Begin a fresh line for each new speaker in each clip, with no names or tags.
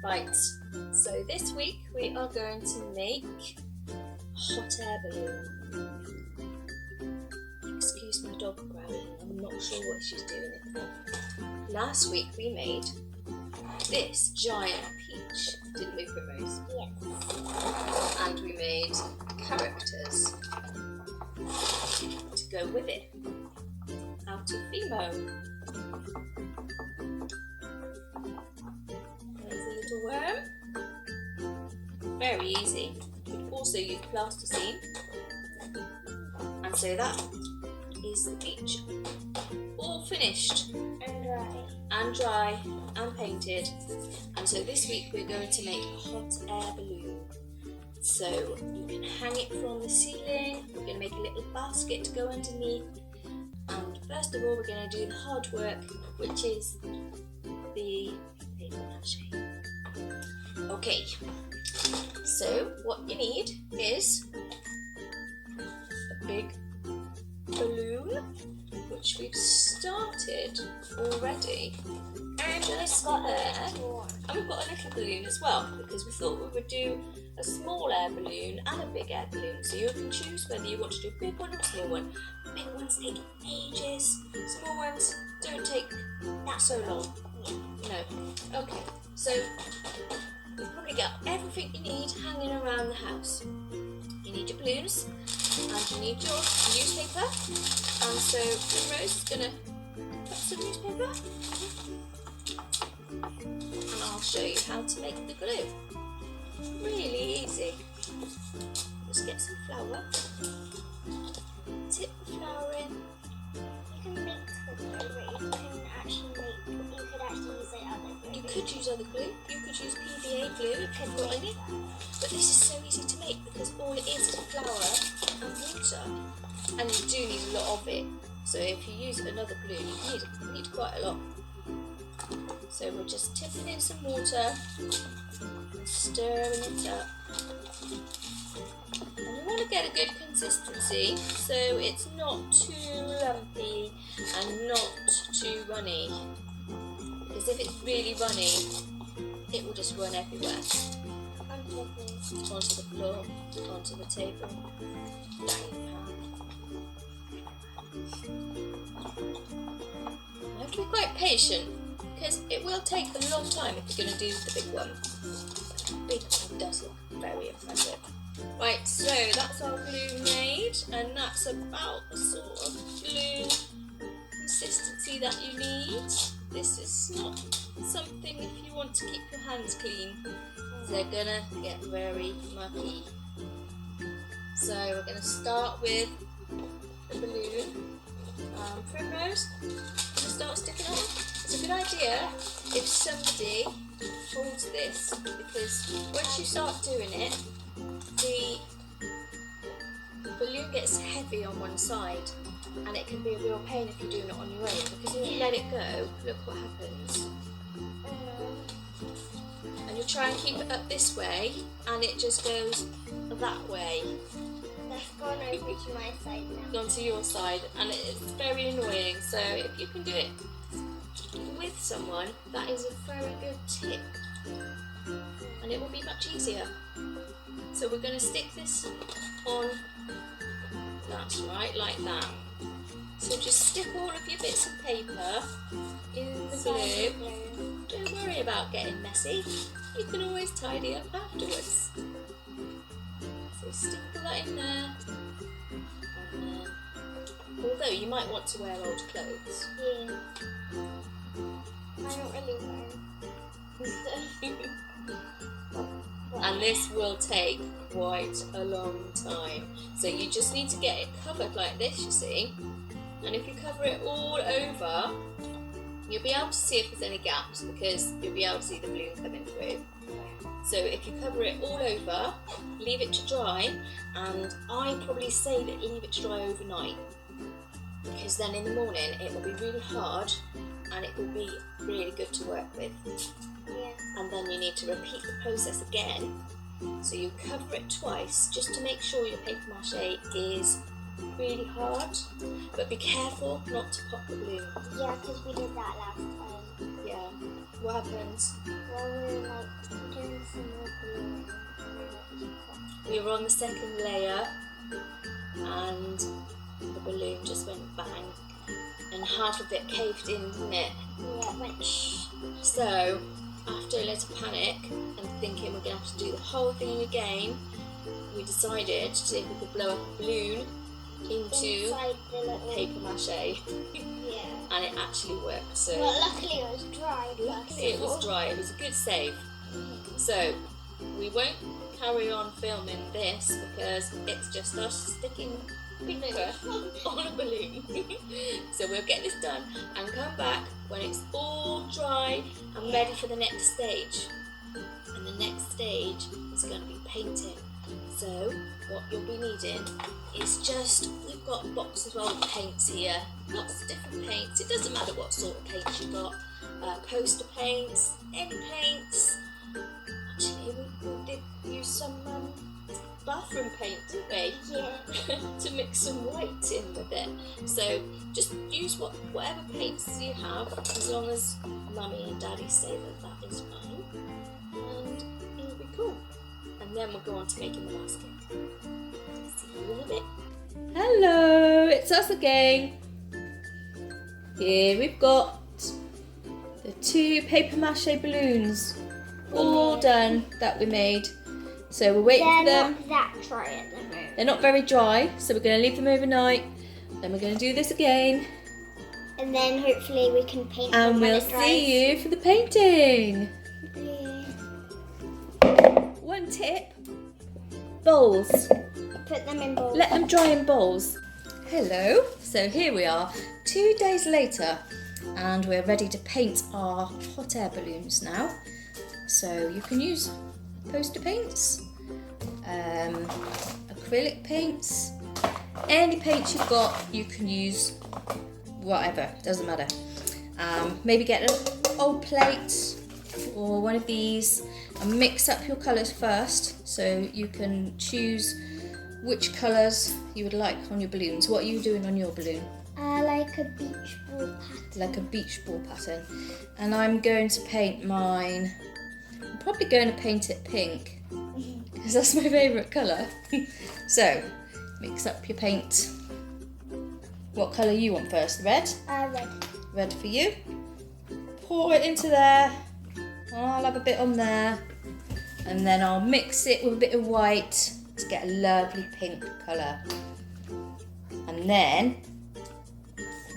Right, so this week we are going to make a hot air balloon. Excuse my dog growling, I'm not sure what she's doing it for. Last week we made this giant peach, didn't we, Primrose?
Yes.
And we made characters to go with it out of Fimo. There's a little worm. Very easy. You could also use plasticine. And so that is the peach. All finished. And dry and painted. And so this week we're going to make a hot air balloon. So you can hang it from the ceiling. We're going to make a little basket to go underneath. And first of all we're going to do the hard work, which is the paper mache. Okay, so what you need is a big balloon, which we've started already.
And
Just there. And we've got a little balloon as well, because we thought we would do a small air balloon and a big air balloon. So you can choose whether you want to do a big one or a small one. Big ones take ages, small ones don't take that so long. No. Okay, so you've probably got everything you need hanging around the house. You need your balloons and you need your newspaper. And so Primrose is going to cut some newspaper and I'll show you how to make the glue. Really easy. Just get some flour, tip the flour in.
You can make the glue, but you could actually use it other glue.
You could use other glue. You could use PVA glue if you've got any. But this is so easy to make because all it is flour and water. And you do need a lot of it. So if you use another glue, you need quite a lot. So we're just tipping in some water and stirring it up. And you want to get a good consistency so it's not too lumpy and not too runny. Because if it's really runny, it will just run everywhere. Onto the floor, onto the table, down your pan. You have to be quite patient because it will take a long time if you're going to do the big one. The big one does look very impressive. Right, so that's our glue made, and that's about the sort of glue consistency that you need. This is not something if you want to keep your hands clean. They're gonna get very mucky. So we're gonna start with the balloon. Primrose, start sticking on. It's a good idea if somebody holds this, because once you start doing it, the balloon gets heavy on one side, and it can be a real pain if you're doing it on your own, because if you let it go, look what happens. And you try and keep it up this way, and it just goes that way.
That's gone over to my side now.
Gone to your side, and it's very annoying. So if you can do it with someone, that is a very good tip, and it will be much easier. So we're going to stick this on, that's right, like that. So just stick all of your bits of paper in the glue. Don't worry about getting messy. You can always tidy up afterwards. So stick all that in there. And then, although you might want to wear old clothes.
Yeah. I don't really wear.
And this will take quite a long time. So you just need to get it covered like this, you see. And if you cover it all over, you'll be able to see if there's any gaps, because you'll be able to see the balloon coming through. So if you cover it all over, leave it to dry, and I probably say that leave it to dry overnight, because then in the morning it will be really hard and it will be really good to work with.
Yeah.
And then you need to repeat the process again. So you cover it twice just to make sure your paper mache is really hard, but be careful not to pop the balloon.
Yeah, because we did that last time.
Yeah. What happens?
Well, we were like doing some more balloons.
We were on the second layer and the balloon just went bang and half of it caved in, didn't it?
Yeah, it went shh.
So after a little panic and thinking we're going to have to do the whole thing again, we decided to see if we could blow up a balloon into
Inside the little...
paper mache.
Yeah.
And it actually worked. So
Well, luckily it was dry.
luckily it was dry. It was a good save. So we won't carry on filming this because it's just us sticking paper on a balloon. So we'll get this done and come back when it's all dry and ready for the next stage. And the next stage is going to be painting. So what you'll be needing is just, we've got a box of old paints here, lots of different paints. It doesn't matter what sort of paints you've got, poster paints, any paints. Actually, we did use some bathroom paint, didn't we?
Yeah.
To mix some white in with it. So just use whatever paints you have, as long as Mummy and Daddy say that is fine, and it'll be cool. And then we'll go on to making the basket. See you in a bit. Hello, it's us again. Here we've got the 2 paper mache balloons all done that we made. So we're waiting for them.
They're not that dry at the moment.
They're not very dry, so we're going to leave them overnight. Then we're going to do this again.
And then hopefully we can paint them
And
when
we'll
it dries.
see you for the painting.
Yeah.
One tip, bowls.
Put them in bowls.
Let them dry in bowls. Hello, so here we are 2 days later and we're ready to paint our hot air balloons now. So you can use poster paints, acrylic paints, any paints you've got you can use, whatever, doesn't matter. Maybe get an old plate or one of these and mix up your colours first so you can choose which colours you would like on your balloons. What are you doing on your balloon?
Like a beach ball pattern.
Like a beach ball pattern. And I'm going to paint mine, I'm probably going to paint it pink because that's my favourite colour. So mix up your paint. What colour you want first? Red?
Red.
Red for you. Pour it into there. I'll have a bit on there. And then I'll mix it with a bit of white to get a lovely pink colour. And then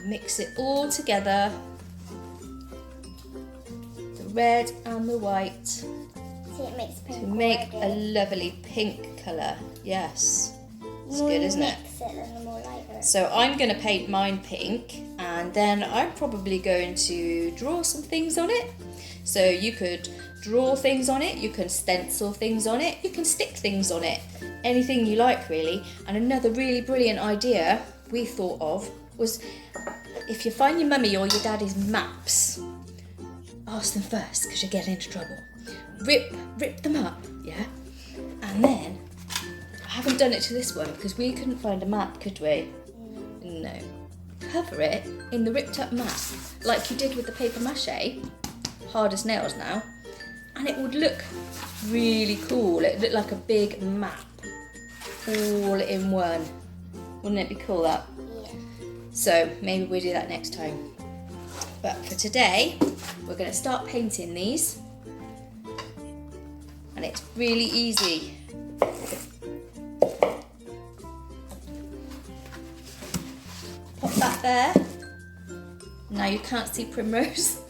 mix it all together. The red and the white.
See, it makes pink
To make a
already.
lovely pink colour. Yes. It's
The more
good,
you
isn't it?
mix it, then the more lighter.
So I'm going to paint mine pink and then I'm probably going to draw some things on it. So you could draw things on it, you can stencil things on it, you can stick things on it. Anything you like really. And another really brilliant idea we thought of was if you find your mummy or your daddy's maps, ask them first because you're getting into trouble. Rip them up, yeah? And then, I haven't done it to this one because we couldn't find a map, could we? No. Cover it in the ripped up map like you did with the paper mache, hard as nails now, and it would look really cool. It would look like a big map all in one. Wouldn't it be cool, that?
Yeah.
So maybe we'll do that next time. But for today, we're going to start painting these. And it's really easy. Pop that there. Now you can't see Primrose.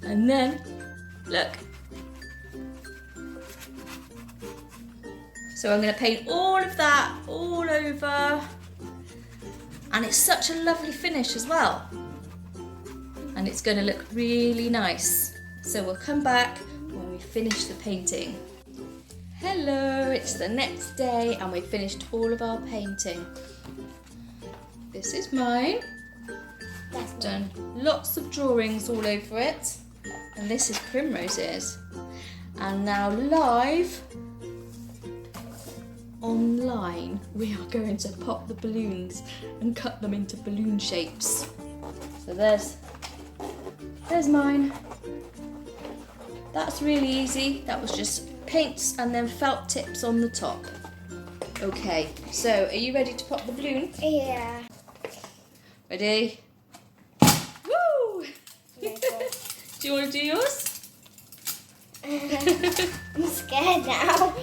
And then, look. So I'm going to paint all of that all over. And it's such a lovely finish as well. And it's going to look really nice. So we'll come back when we finish the painting. Hello, it's the next day and we've finished all of our painting. This is mine.
That's
I've done lots of drawings all over it. And this is Primrose's. And now live online, we are going to pop the balloons and cut them into balloon shapes. So there's mine. That's really easy. That was just paints and then felt tips on the top. Okay, so are you ready to pop the balloon?
Yeah.
Ready? Woo!
Yeah,
Do you want to do yours?
I'm scared now.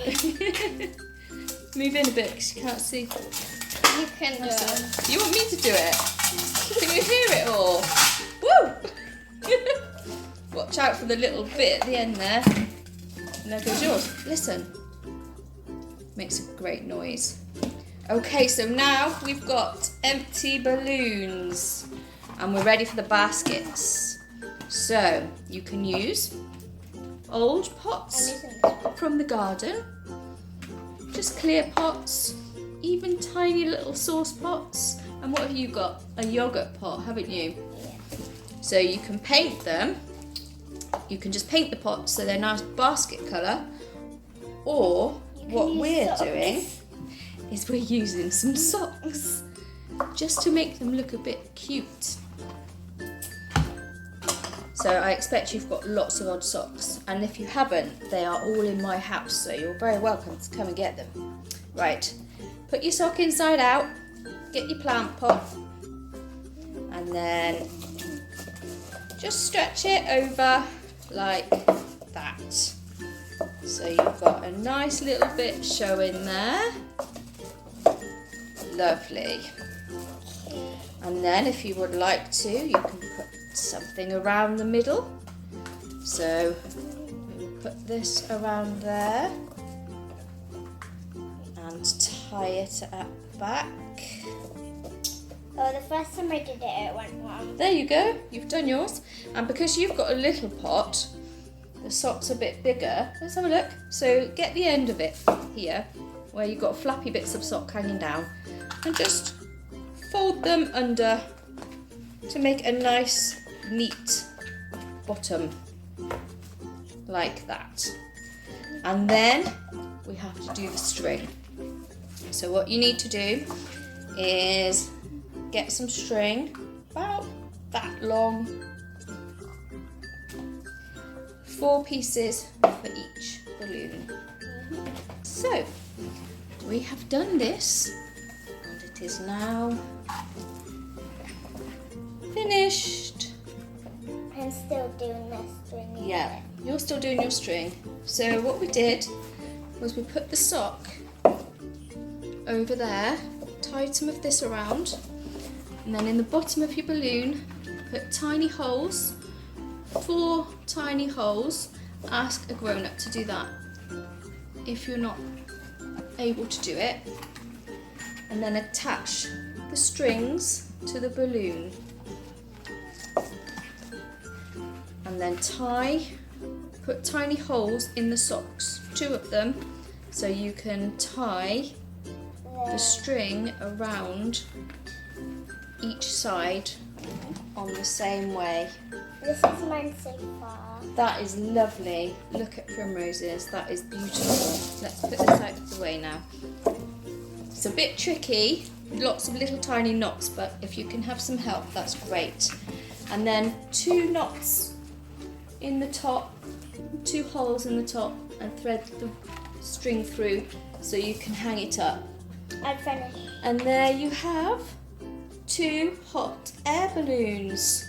Move in a bit because you can't see.
You can do it.
You want me to do it? Can you hear it all? Woo! Watch out for the little bit at the end there. And there goes yours. Listen. Makes a great noise. Okay, so now we've got empty balloons and we're ready for the baskets. So you can use old pots from the garden, just clear pots, even tiny little sauce pots. And what have you got? A yogurt pot, haven't you?
Yeah.
So you can paint them. You can just paint the pots so they're nice basket colour, or what we're doing is we're using some socks just to make them look a bit cute. So I expect you've got lots of odd socks, and if you haven't, they are all in my house, so you're very welcome to come and get them. Right, put your sock inside out, get your plant pot, and then just stretch it over like that. So you've got a nice little bit showing there. Lovely. And then if you would like to, you can put something around the middle. So we will put this around there and tie it at the back.
Oh, the first time I did it, it went wrong.
There you go, you've done yours. And because you've got a little pot, the sock's a bit bigger. Let's have a look. So get the end of it here, where you've got flappy bits of sock hanging down, and just fold them under to make a nice, neat bottom, like that. And then we have to do the string. So what you need to do is get some string, about that long, 4 pieces for each balloon. So we have done this, and it is now finished.
I'm still doing this string.
Yeah, you're still doing your string. So what we did was we put the sock over there, tied some of this around, and then in the bottom of your balloon put tiny holes, 4 tiny holes. Ask a grown-up to do that if you're not able to do it, and then attach the strings to the balloon, and then put tiny holes in the socks, 2 of them, so you can tie the string around each side on the same way.
This is mine so far.
That is lovely. Look at Primrose's. That is beautiful. Let's put this out of the way now. It's a bit tricky, lots of little tiny knots, but if you can have some help, that's great. And then 2 knots in the top, 2 holes in the top, and thread the string through so you can hang it up.
I'm finished.
And there you have 2 hot air balloons.